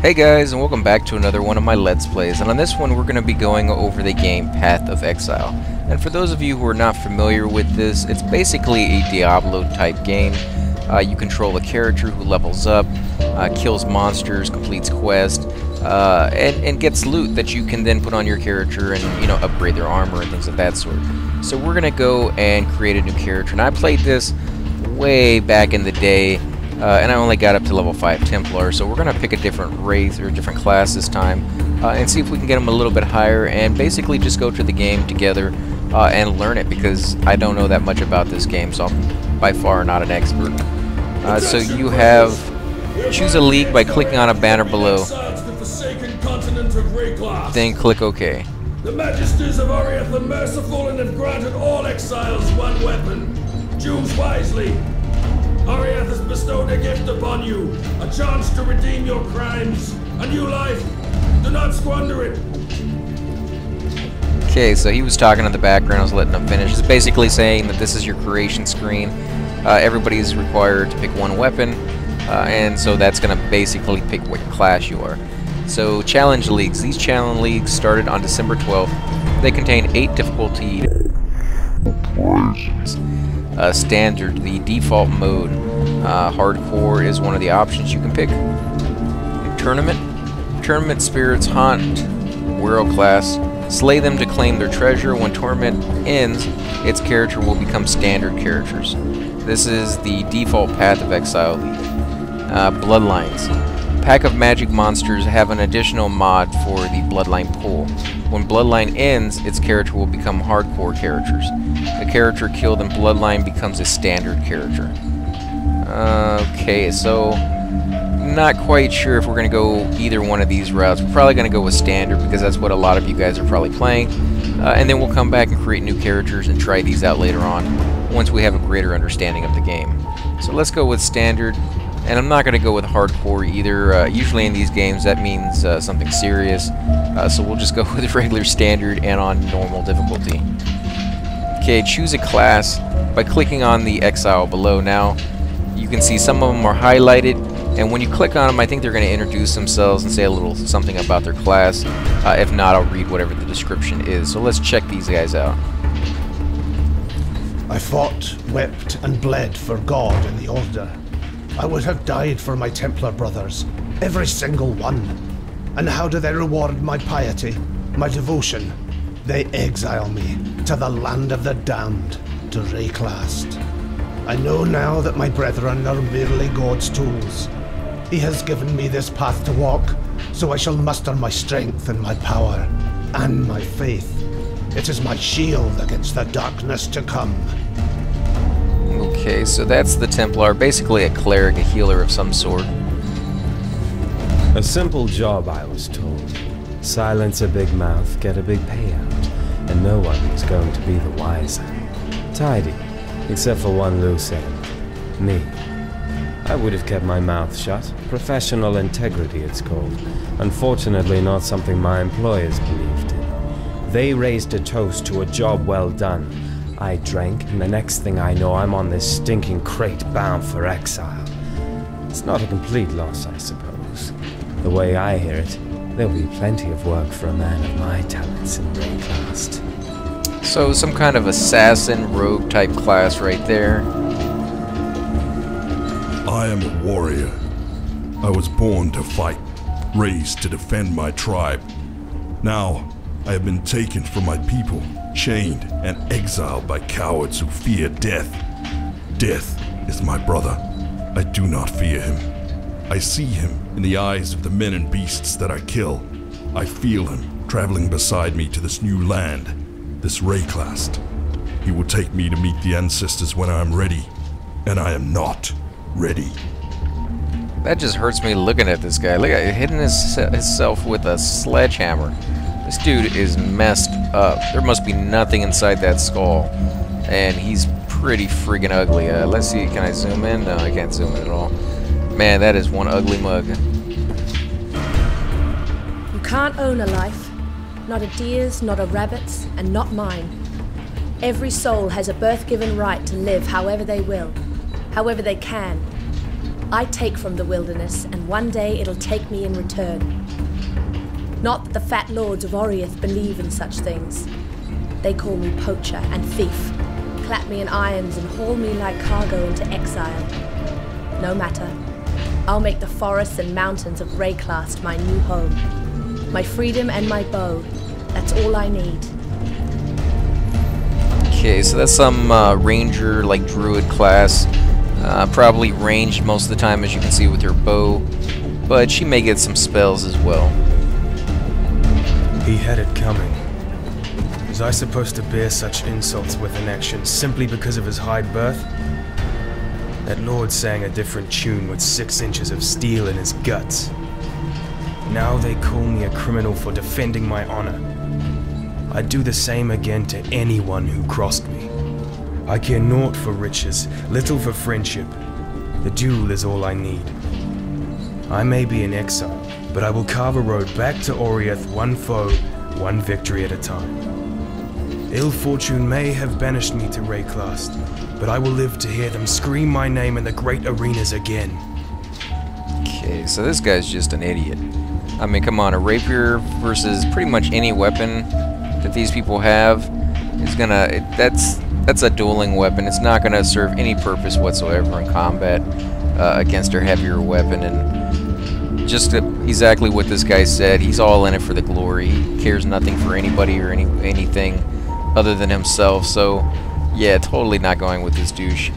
Hey guys, and welcome back to another one of my Let's Plays, and on this one we're going to be going over the game Path of Exile. And for those of you who are not familiar with this, it's basically a Diablo type game. You control a character who levels up, kills monsters, completes quests, and gets loot that you can then put on your character and, you know, upgrade their armor and things of that sort. So we're going to go and create a new character, and I played this way back in the day. And I only got up to level 5 Templar, so we're going to pick a different race or a different class this time and see if we can get them a little bit higher and basically just go to the game together and learn it, because I don't know that much about this game, so I'm by far not an expert. So you have choose a league by clicking on a banner below, then click OK. The Majesties of Oriath are merciful and have granted all exiles one weapon. Choose wisely. Oriath has bestowed a gift upon you, a chance to redeem your crimes, a new life. Do not squander it. Okay, so he was talking in the background, I was letting him finish. It's basically saying that this is your creation screen. Everybody's required to pick one weapon, and so that's going to basically pick what class you are. So, challenge leagues. These challenge leagues started on December 12th. They contain 8 difficulty standard, the default mode. Hardcore is one of the options you can pick. Tournament spirits haunt world class. Slay them to claim their treasure. When tournament ends, its character will become standard characters. This is the default Path of Exile league. Bloodlines. Pack of magic monsters have an additional mod for the Bloodline pool. When Bloodline ends, its character will become hardcore characters. A character killed in Bloodline becomes a standard character. Okay, so not quite sure if we're going to go either one of these routes. We're probably going to go with standard because that's what a lot of you guys are probably playing. And then we'll come back and create new characters and try these out later on once we have a greater understanding of the game. So let's go with standard. And I'm not going to go with hardcore either. Usually in these games that means something serious. So we'll just go with regular standard and on normal difficulty. Okay, choose a class by clicking on the Exile below. Now, you can see some of them are highlighted. And when you click on them, I think they're going to introduce themselves and say a little something about their class. If not, I'll read whatever the description is. So let's check these guys out. I fought, wept, and bled for God and the Order. I would have died for my Templar brothers, every single one. And how do they reward my piety, my devotion? They exile me to the land of the damned, to Reclast. I know now that my brethren are merely God's tools. He has given me this path to walk, so I shall muster my strength and my power, and my faith. It is my shield against the darkness to come. Okay, so that's the Templar, basically a cleric, a healer of some sort. A simple job, I was told. Silence a big mouth, get a big payout, and no one was going to be the wiser. Tidy, except for one loose end. Me. I would have kept my mouth shut. Professional integrity, it's called. Unfortunately, not something my employers believed in. They raised a toast to a job well done. I drank, and the next thing I know, I'm on this stinking crate bound for exile. It's not a complete loss, I suppose. The way I hear it, there'll be plenty of work for a man of my talents in Reclast. So some kind of assassin, rogue type class right there. I am a warrior. I was born to fight, raised to defend my tribe. Now, I have been taken from my people, chained and exiled by cowards who fear death. Death is my brother. I do not fear him. I see him in the eyes of the men and beasts that I kill. I feel him traveling beside me to this new land, this Reclast. He will take me to meet the ancestors when I am ready, and I am not ready. That just hurts me looking at this guy. Look at it, hitting himself with a sledgehammer. This dude is messed up. There must be nothing inside that skull. And he's pretty friggin' ugly. Let's see, can I zoom in? No, I can't zoom in at all. Man, that is one ugly mug. You can't own a life. Not a deer's, not a rabbit's, and not mine. Every soul has a birth-given right to live however they will, however they can. I take from the wilderness, and one day it'll take me in return. Not that the fat lords of Oriath believe in such things. They call me poacher and thief, clap me in irons and haul me like cargo into exile. No matter. I'll make the forests and mountains of Rayclast my new home. My freedom and my bow. That's all I need. Okay, so that's some ranger, like druid class. Probably ranged most of the time, as you can see with her bow. But she may get some spells as well. He had it coming. Was I supposed to bear such insults with an action simply because of his high birth? That lord sang a different tune with 6 inches of steel in his guts. Now they call me a criminal for defending my honor. I'd do the same again to anyone who crossed me. I care naught for riches, little for friendship. The duel is all I need. I may be in exile, but I will carve a road back to Oriath, one foe, one victory at a time. Ill fortune may have banished me to Rayclast, but I will live to hear them scream my name in the great arenas again. Okay, so this guy's just an idiot. I mean, come on, a rapier versus pretty much any weapon that these people have is gonna... That's a dueling weapon. It's not gonna serve any purpose whatsoever in combat against her heavier weapon. And just exactly what this guy said, he's all in it for the glory. He cares nothing for anybody or anything other than himself. So, yeah, totally not going with this douche.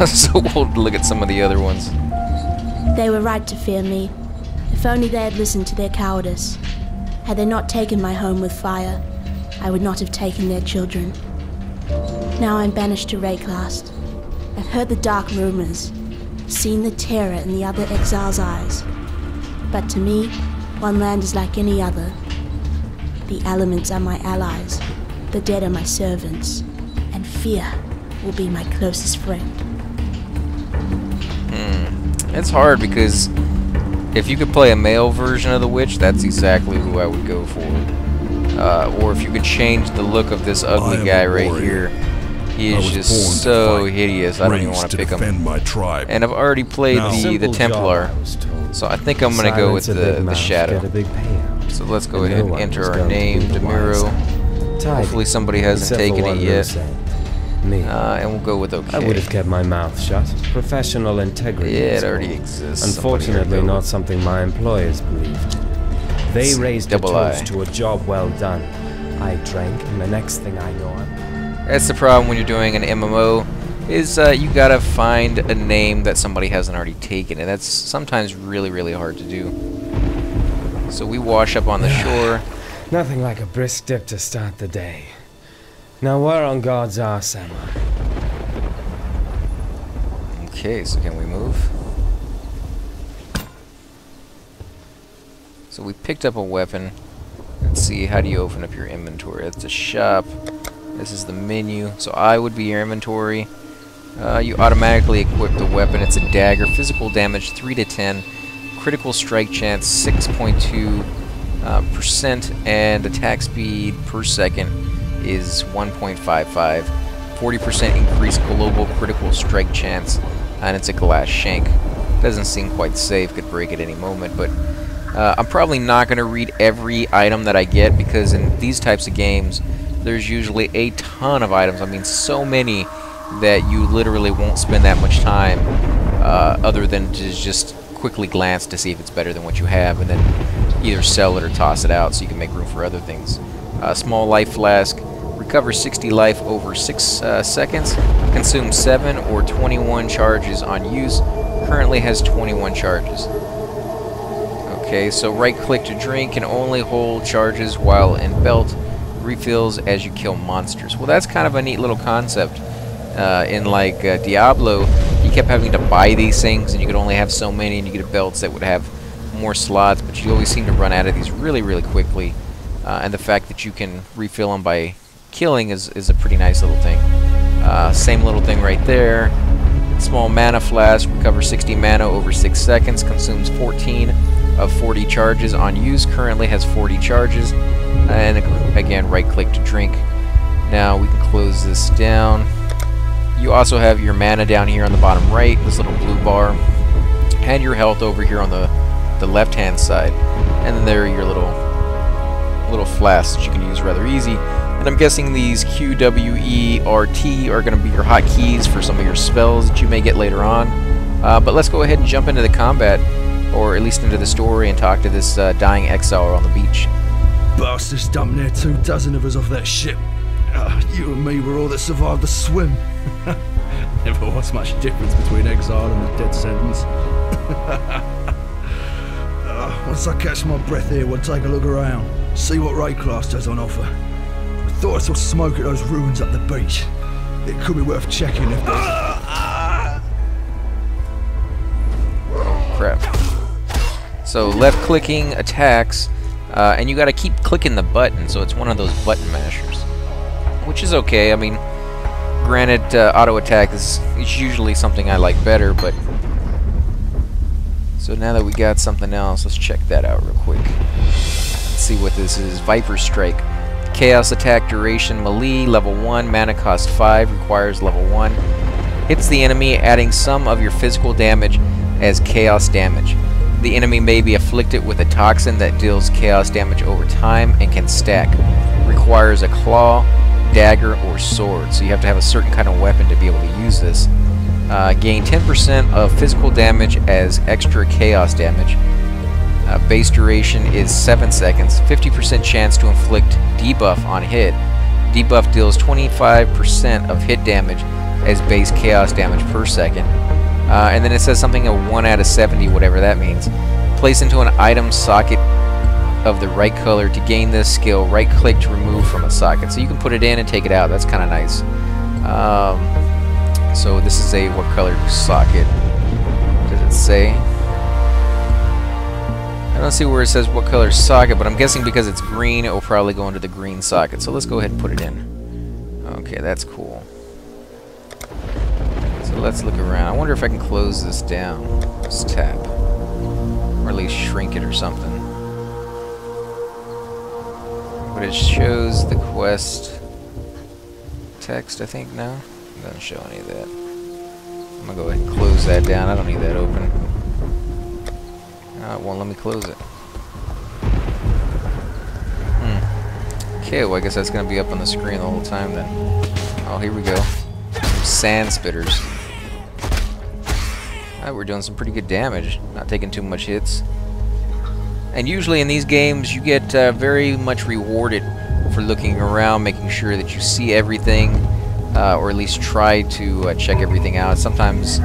So we'll look at some of the other ones. They were right to fear me. If only they had listened to their cowardice. Had they not taken my home with fire, I would not have taken their children. Now I'm banished to Rayclast. I've heard the dark rumors, seen the terror in the other exiles' eyes. But to me, one land is like any other. The elements are my allies, the dead are my servants, and fear will be my closest friend. It's hard because if you could play a male version of the witch, that's exactly who I would go for. Or if you could change the look of this ugly guy right here. He is just so hideous, I don't even want to pick him. My tribe. And I've already played the Templar, so I think I'm going to go with the Shadow. So let's go ahead and enter our name, Demiro. Hopefully somebody hasn't taken it yet. And we'll go with okay. I would have kept my mouth shut. Professional integrity. Yeah, it already exists. Unfortunately, not something my employers believed. They raised a toast to a job well done. I drank, and the next thing I know, that's the problem when you're doing an MMO, is you gotta find a name that somebody hasn't already taken, and that's sometimes really, really hard to do. So we wash up on the shore. Nothing like a brisk dip to start the day. Now where on God's arse am I? Okay, so can we move? So we picked up a weapon. Let's see, how do you open up your inventory? That's the shop. This is the menu. So I would be your inventory. You automatically equip the weapon. It's a dagger. Physical damage 3 to 10. Critical strike chance 6.2%. And attack speed per second is 1.55. 40% increased global critical strike chance. And it's a glass shank. Doesn't seem quite safe. Could break at any moment. But I'm probably not going to read every item that I get, because in these types of games there's usually a ton of items. I mean, so many that you literally won't spend that much time other than to just quickly glance to see if it's better than what you have, and then either sell it or toss it out so you can make room for other things. Small life flask, recovers 60 life over 6 seconds, consumes 7 or 21 charges on use, currently has 21 charges. Okay, so right click to drink, can only hold charges while in belt, refills as you kill monsters. Well, that's kind of a neat little concept. In like Diablo, you kept having to buy these things, and you could only have so many, and you get belts that would have more slots, but you always seem to run out of these really, really quickly. And the fact that you can refill them by killing is a pretty nice little thing. Same little thing right there. Small mana flask, recovers 60 mana over 6 seconds, consumes 14 of 40 charges on use, currently has 40 charges. And again, right click to drink. Now we can close this down. You also have your mana down here on the bottom right, this little blue bar. and your health over here on the left-hand side. And then there are your little flasks that you can use rather easy. And I'm guessing these Q, W, E, R, T are going to be your hotkeys for some of your spells that you may get later on. But let's go ahead and jump into the combat, or at least into the story, and talk to this dying exile on the beach. Bastards dumped near 24 of us off that ship. You and me were all that survived the swim. Never was much difference between exile and the dead sentence. Once I catch my breath here, we'll take a look around, see what Rayclass has on offer. I thought I saw smoke at those ruins up the beach. It could be worth checking if there's... Crap. So left-clicking attacks, and you got to keep clicking the button, so it's one of those button mashers, which is okay. I mean, granted, auto attack is usually something I like better, but so now that we got something else, let's check that out real quick. Let's see what this is. Viper Strike. Chaos attack duration melee, level 1, mana cost 5, requires level 1. Hits the enemy, adding some of your physical damage as chaos damage. The enemy may be afflicted with a toxin that deals chaos damage over time and can stack. Requires a claw, dagger, or sword, so you have to have a certain kind of weapon to be able to use this. Gain 10% of physical damage as extra chaos damage. Base duration is 7 seconds. 50% chance to inflict debuff on hit. Debuff deals 25% of hit damage as base chaos damage per second. And then it says something of 1 out of 70, whatever that means. Place into an item socket of the right color. To gain this skill, right click to remove from a socket. So you can put it in and take it out. That's kind of nice. So this is a what color socket? Does it say? I don't see where it says what color socket, but I'm guessing because it's green, it will probably go into the green socket. So let's go ahead and put it in. Okay, that's cool. So let's look around. I wonder if I can close this down. Let's tap. Or at least shrink it or something. But it shows the quest text, I think, now. It doesn't show any of that. I'm gonna go ahead and close that down. I don't need that open. It won't let me close it. Okay, well I guess that's gonna be up on the screen the whole time then. Oh, here we go. Some sand spitters. Alright, we're doing some pretty good damage. Not taking too much hits. And usually in these games you get very much rewarded for looking around, making sure that you see everything. Or at least try to check everything out. Sometimes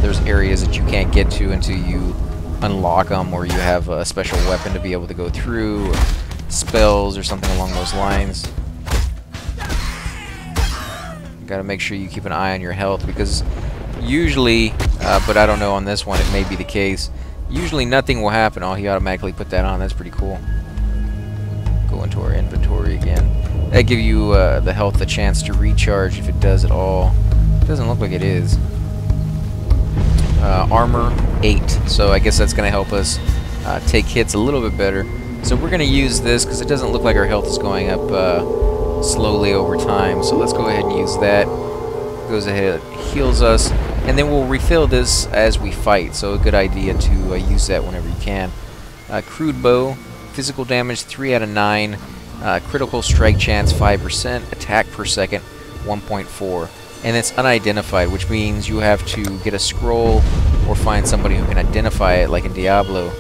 there's areas that you can't get to until you unlock them, or you have a special weapon to be able to go through, or spells or something along those lines. Gotta make sure you keep an eye on your health, because usually, but I don't know on this one, it may be the case, usually nothing will happen. Oh, he automatically put that on. That's pretty cool. Go into our inventory again. That gives you the health a chance to recharge if it does at all. It doesn't look like it is. Armor 8, so I guess that's going to help us take hits a little bit better. So we're going to use this because it doesn't look like our health is going up slowly over time. So let's go ahead and use that. Goes ahead, heals us, and then we'll refill this as we fight. So a good idea to use that whenever you can. Crude bow, physical damage 3 out of 9. Critical strike chance 5%, attack per second 1.4, and it's unidentified, which means you have to get a scroll or find somebody who can identify it, like in Diablo.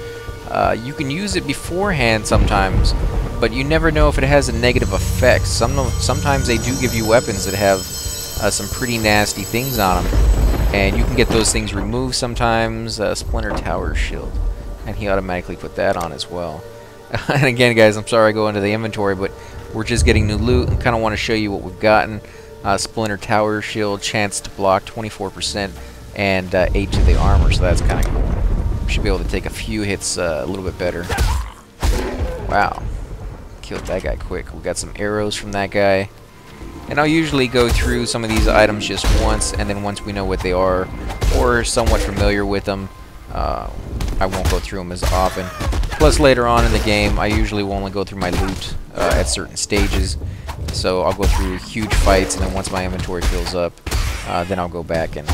You can use it beforehand sometimes, but you never know if it has a negative effect. Sometimes they do give you weapons that have some pretty nasty things on them, and you can get those things removed sometimes. Splinter Tower Shield, and he automatically put that on as well. And again, guys, I'm sorry I go into the inventory, but we're just getting new loot and kind of want to show you what we've gotten. Splinter Tower Shield, chance to block 24%, and 8 to the armor, so that's kind of cool. We should be able to take a few hits a little bit better. Wow. Killed that guy quick. We got some arrows from that guy. And I'll usually go through some of these items just once, and then once we know what they are, or somewhat familiar with them, I won't go through them as often. Plus, later on in the game, I usually will only go through my loot at certain stages. So I'll go through huge fights, and then once my inventory fills up, then I'll go back and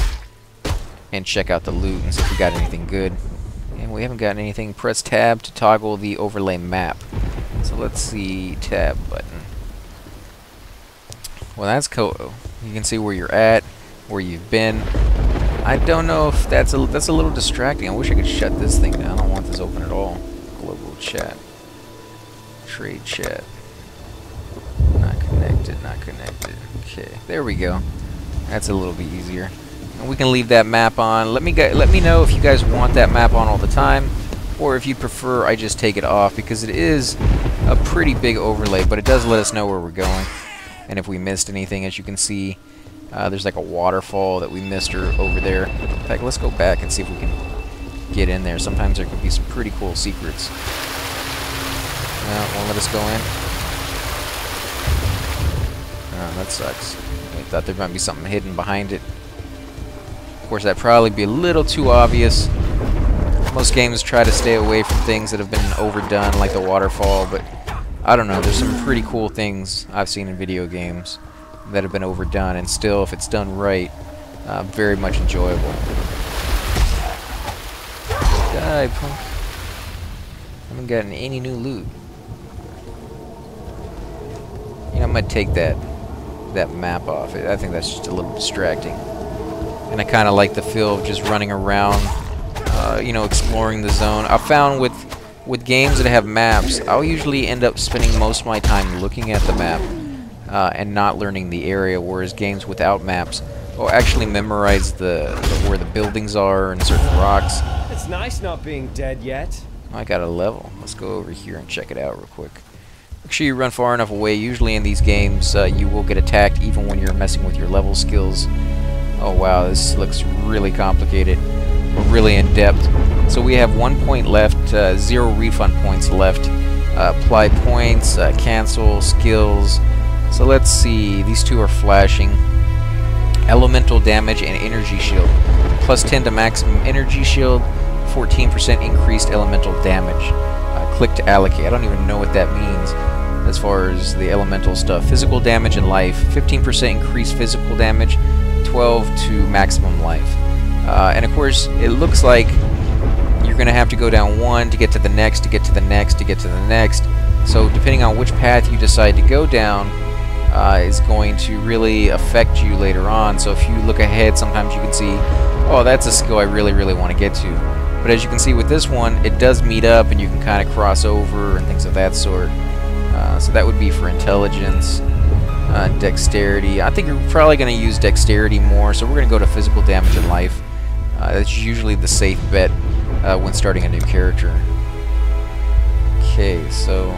and check out the loot and see if we got anything good. And we haven't gotten anything. Press tab to toggle the overlay map. So let's see, tab button. Well, that's cool. You can see where you're at, where you've been. I don't know if that's a little distracting. I wish I could shut this thing down. I don't want this open at all. Global chat. Trade chat. Not connected, not connected. Okay, there we go. That's a little bit easier. And we can leave that map on. Let me know if you guys want that map on all the time, or if you prefer I just take it off, because it is a pretty big overlay, but it does let us know where we're going. And if we missed anything, as you can see, there's like a waterfall that we missed over there. In fact, let's go back and see if we can get in there. Sometimes there could be some pretty cool secrets. No, it won't let us go in. Oh, that sucks. I thought there might be something hidden behind it. Of course, that'd probably be a little too obvious. Most games try to stay away from things that have been overdone, like the waterfall, but I don't know, there's some pretty cool things I've seen in video games that have been overdone, and still, if it's done right, very much enjoyable. Die, punk. Haven't gotten any new loot. You know, I might take that map off. I think that's just a little distracting. And I kind of like the feel of just running around, you know, exploring the zone. I found with games that have maps, I'll usually end up spending most of my time looking at the map and not learning the area, whereas games without maps will actually memorize where the buildings are and certain rocks. It's nice not being dead yet. I got a level. Let's go over here and check it out real quick. Make sure you run far enough away. Usually in these games, you will get attacked even when you're messing with your level skills. Oh wow, this looks really complicated, but really in depth. So we have 1 point left, 0 refund points left. Apply points, cancel, skills. So let's see, these two are flashing. Elemental damage and energy shield. Plus 10 to maximum energy shield, 14% increased elemental damage. Click to allocate. I don't even know what that means as far as the elemental stuff. Physical damage and life, 15% increased physical damage, 12 to maximum life. And of course, it looks like you're going to have to go down one to get to the next, to get to the next, to get to the next. So depending on which path you decide to go down is going to really affect you later on. So if you look ahead, sometimes you can see, oh, that's a skill I really, really want to get to. But as you can see with this one, it does meet up and you can kind of cross over and things of that sort. So that would be for intelligence. Dexterity. I think you're probably going to use dexterity more, so we're going to go to physical damage and life. That's usually the safe bet when starting a new character. Okay, so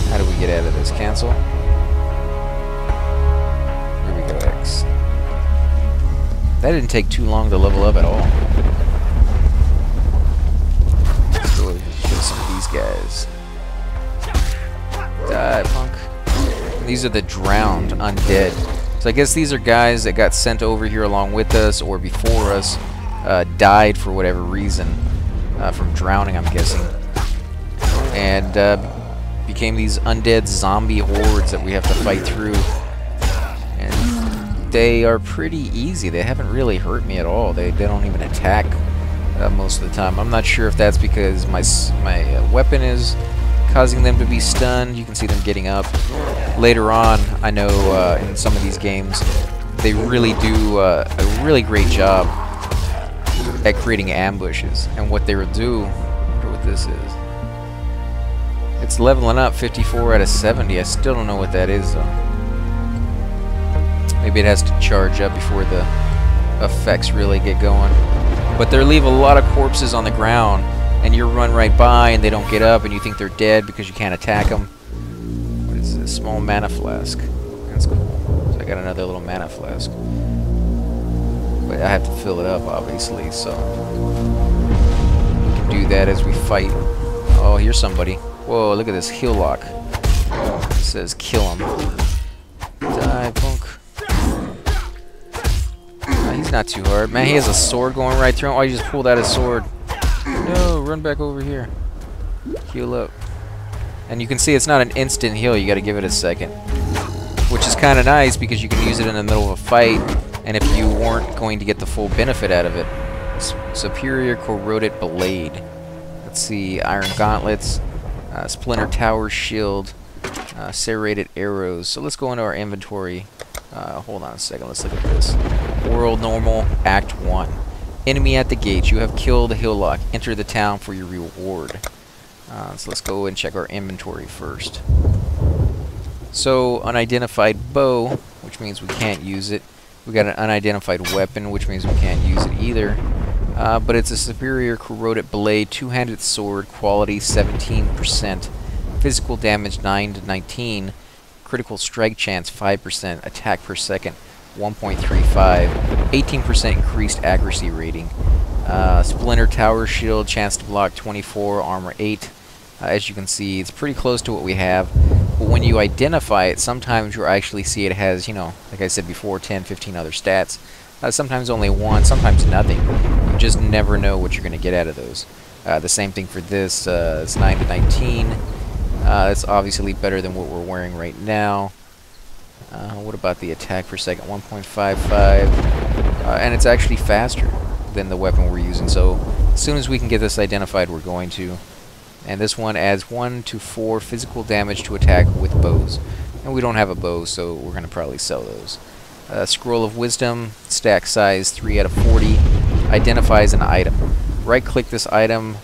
how do we get out of this? Cancel. Here we go, X. That didn't take too long to level up at all. Let's go show some of these guys. Die, punk. These are the drowned undead. So I guess these are guys that got sent over here along with us or before us, died for whatever reason, from drowning, I'm guessing, and became these undead zombie hordes that we have to fight through. And they are pretty easy. They haven't really hurt me at all. They don't even attack most of the time. I'm not sure if that's because my weapon is causing them to be stunned. You can see them getting up. Later on, I know in some of these games, they really do a really great job at creating ambushes. And what they will do, I wonder what this is. It's leveling up 54 out of 70. I still don't know what that is, though. Maybe it has to charge up before the effects really get going. But they leave a lot of corpses on the ground, and you run right by and they don't get up and you think they're dead because you can't attack them. What is this? Small mana flask. That's cool. So I got another little mana flask. But I have to fill it up, obviously, so we can do that as we fight. Oh, here's somebody. Whoa, look at this heal lock. It says kill him. Die, punk. He's not too hard. Man, he has a sword going right through him. Oh, he just pulled out his sword. No, run back over here. Heal up. And you can see it's not an instant heal. You got to give it a second. Which is kind of nice because you can use it in the middle of a fight. And if you weren't going to get the full benefit out of it, Superior Corroded Blade. Let's see, Iron Gauntlets, Splinter Tower Shield, Serrated Arrows. So let's go into our inventory. Hold on a second, let's look at this. World Normal, Act 1. Enemy at the gate. You have killed Hillock. Enter the town for your reward. So let's go and check our inventory first. So, unidentified bow, which means we can't use it. We got an unidentified weapon, which means we can't use it either. But it's a Superior Corroded Blade, two-handed sword, quality 17%, physical damage 9 to 19, critical strike chance 5%, attack per second 1.35, 18% increased accuracy rating. Splinter Tower Shield, chance to block 24, armor 8. As you can see, it's pretty close to what we have. But when you identify it, sometimes you'll actually see it has, you know, like I said before, 10, 15 other stats. Sometimes only one, sometimes nothing. You just never know what you're going to get out of those. The same thing for this. It's 9 to 19. It's obviously better than what we're wearing right now. What about the attack per second? 1.55. And it's actually faster than the weapon we're using. So as soon as we can get this identified, we're going to. And this one adds 1 to 4 physical damage to attack with bows. And we don't have a bow, so we're going to probably sell those. Scroll of Wisdom, stack size 3 out of 40, identifies an item. Right-click this item,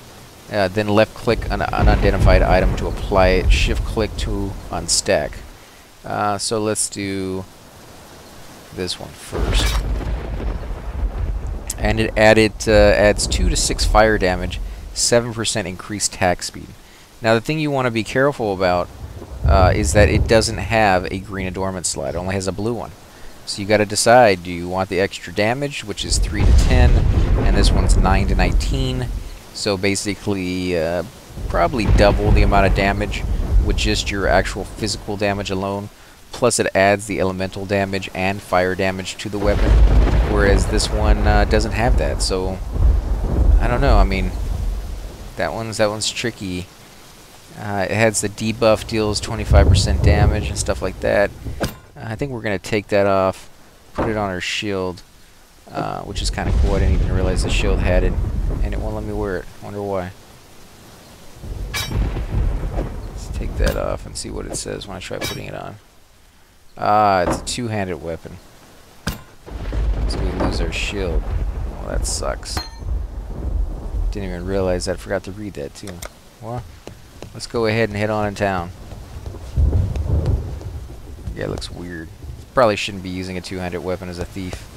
then left-click an unidentified item to apply it. Shift-click to unstack. So let's do this one first. And it adds 2 to 6 fire damage, 7% increased attack speed. Now the thing you want to be careful about is that it doesn't have a green adornment slot. It only has a blue one. So you got to decide, do you want the extra damage, which is 3 to 10, and this one's 9 to 19. So basically probably double the amount of damage with just your actual physical damage alone. Plus it adds the elemental damage and fire damage to the weapon, whereas this one doesn't have that. So I don't know, I mean, that one's tricky. It has the debuff, deals 25% damage and stuff like that. I think we're going to take that off, put it on our shield, which is kind of cool. I didn't even realize the shield had it, and it won't let me wear it. I wonder why. Let's take that off and see what it says when I try putting it on. It's a two-handed weapon. So we lose our shield. Well, that sucks. Didn't even realize that. I forgot to read that, too. Well, let's go ahead and head on in town. Yeah, it looks weird. Probably shouldn't be using a two-handed weapon as a thief.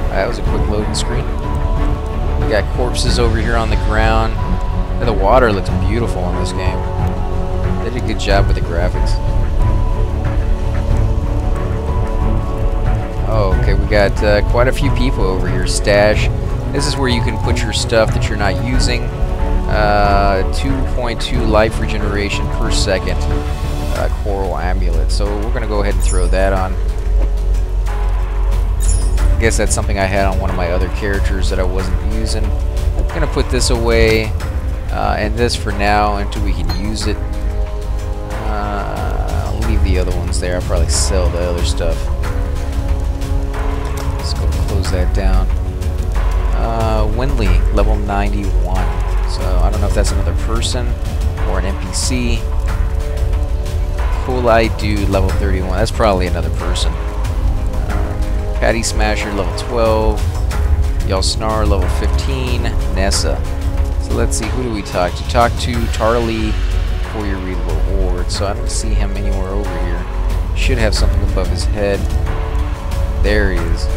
That was a quick loading screen. We got corpses over here on the ground. And the water looks beautiful in this game. They did a good job with the graphics. Oh, okay, we got quite a few people over here. Stash. This is where you can put your stuff that you're not using. 2.2 life regeneration per second. Coral amulet. So we're going to go ahead and throw that on. I guess that's something I had on one of my other characters that I wasn't using. I'm going to put this away. And this for now until we can use it. I'll leave the other ones there. I'll probably sell the other stuff. Let's go close that down. Windley, level 91. So I don't know if that's another person or an NPC. Cool-eyed dude, level 31. That's probably another person. Patty Smasher, level 12. Yalsnar, level 15. Nessa. So let's see, who do we talk to? Talk to Tarly for your reward. So I don't see him anywhere over here. Should have something above his head. There he is.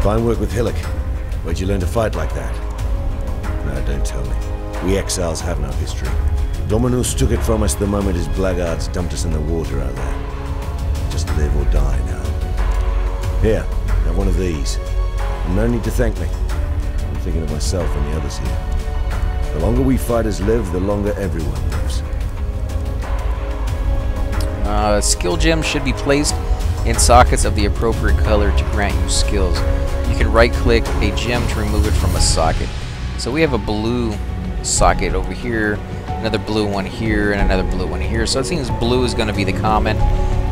Fine work with Hillock. Where'd you learn to fight like that? No, don't tell me. We exiles have no history. Dominus took it from us the moment his blackguards dumped us in the water out there. Just live or die now. Here, have one of these. And no need to thank me. I'm thinking of myself and the others here. The longer we fighters live, the longer everyone lives. Skill gems should be placed in sockets of the appropriate color to grant you skills. You can right-click a gem to remove it from a socket. So we have a blue socket over here, another blue one here, and another blue one here. So it seems blue is going to be the common,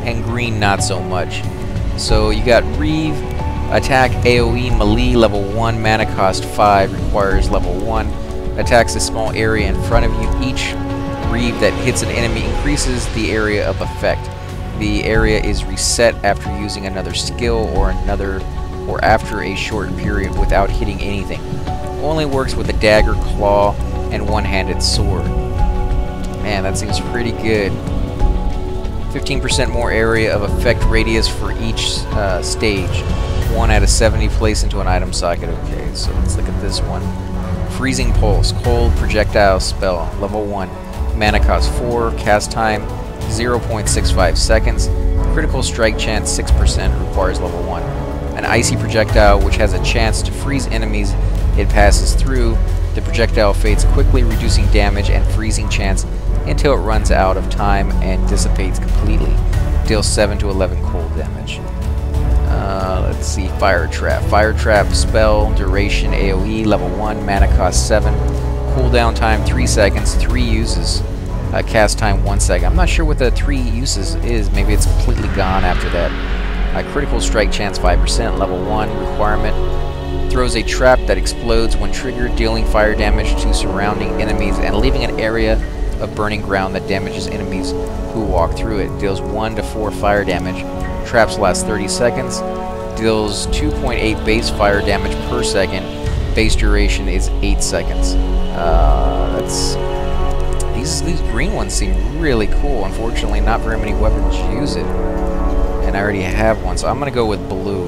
and green not so much. So you got Reeve, attack AoE melee level 1, mana cost 5, requires level 1, attacks a small area in front of you. Each Reeve that hits an enemy increases the area of effect. The area is reset after using another skill or after a short period without hitting anything. Only works with a dagger, claw, and one-handed sword. Man, that seems pretty good. 15% more area of effect radius for each stage. 1 out of 70 placed into an item socket. Okay, so let's look at this one. Freezing Pulse, cold projectile spell, level 1. Mana cost 4, cast time 0.65 seconds. Critical strike chance 6%, requires level 1. An icy projectile which has a chance to freeze enemies it passes through. The projectile fades quickly, reducing damage and freezing chance until it runs out of time and dissipates completely. Deals 7 to 11 cold damage. Let's see, Fire Trap. Fire Trap spell, duration AoE, level 1, mana cost 7, cooldown time 3 seconds, 3 uses, cast time 1 second. I'm not sure what the 3 uses is, maybe it's completely gone after that. Critical strike chance 5%, level 1, requirement. Throws a trap that explodes when triggered, dealing fire damage to surrounding enemies and leaving an area of burning ground that damages enemies who walk through it. Deals 1 to 4 fire damage. Traps last 30 seconds. Deals 2.8 base fire damage per second. Base duration is 8 seconds. These green ones seem really cool. Unfortunately, not very many weapons use it. And I already have one, so I'm going to go with blue.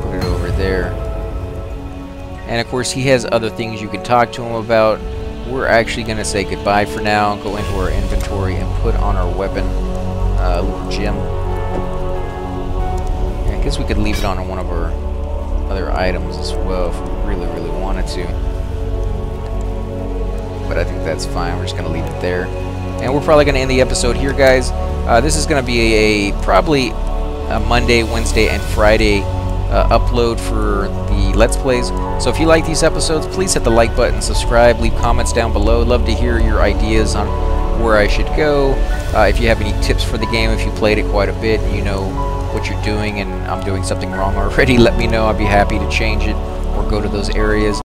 Put it over there. And of course, he has other things you can talk to him about. We're actually going to say goodbye for now, go into our inventory and put on our weapon, a little gem. I guess we could leave it on one of our other items as well if we really, really wanted to. But I think that's fine. We're just going to leave it there. And we're probably going to end the episode here, guys. This is going to be probably a Monday, Wednesday, and Friday upload for the Let's Plays. So if you like these episodes, please hit the like button, subscribe, leave comments down below. Love to hear your ideas on where I should go. If you have any tips for the game, if you played it quite a bit and you know what you're doing and I'm doing something wrong already, let me know. I'd be happy to change it or go to those areas.